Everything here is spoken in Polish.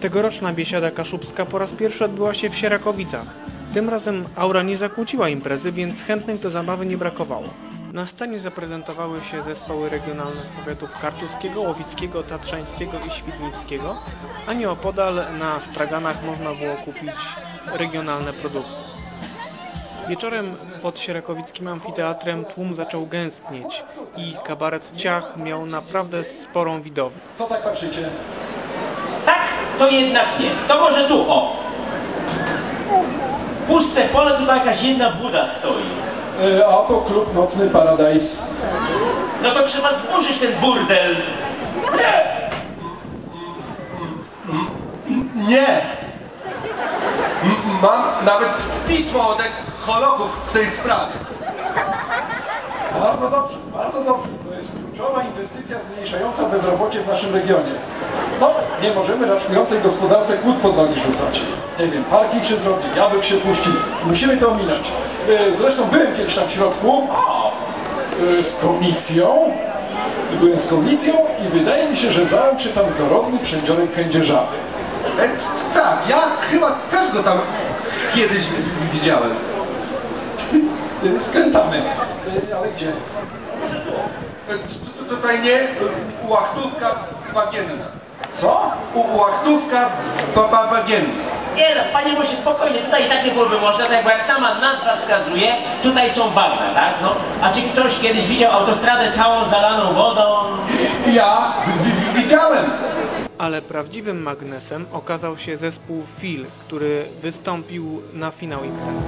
Tegoroczna biesiada kaszubska po raz pierwszy odbyła się w Sierakowicach. Tym razem aura nie zakłóciła imprezy, więc chętnych do zabawy nie brakowało. Na scenie zaprezentowały się zespoły regionalne z powiatów kartuskiego, łowickiego, tatrzańskiego i świdnickiego, a nieopodal na straganach można było kupić regionalne produkty. Wieczorem pod sierakowickim amfiteatrem tłum zaczął gęstnieć i kabaret Ciach miał naprawdę sporą widownię. Co tak patrzycie? Tak, to jednak nie. To może tu, o. Puste pole, tu jakaś jedna buda stoi. A to klub nocny Paradise. No to trzeba zburzyć ten burdel. Nie! Mam nawet pismo od ekologów w tej sprawie. Bardzo dobrze, bardzo dobrze. To jest kluczowa inwestycja zmniejszająca bezrobocie w naszym regionie. No, nie możemy raczkującej gospodarce kłód pod nogi rzucać. Nie wiem, parking się zrobi, jabłek się puści. Musimy to ominąć. Zresztą byłem kiedyś tam w środku z komisją. Byłem z komisją i wydaje mi się, że załączy tam dorodny przędziorek kędzierzawy. Tak, ja chyba też go tam kiedyś widziałem. Skręcamy. Ale gdzie? Tutaj nie, łachtówka bagienna. Co? Łachtówka bagienna. Nie no, panie Włosie, spokojnie, tutaj i takie byłoby można, tak jak sama nazwa wskazuje, tutaj są bagna, tak? No, a czy ktoś kiedyś widział autostradę całą zalaną wodą? Ja widziałem. Ale prawdziwym magnesem okazał się zespół Fil, który wystąpił na finał imprezy.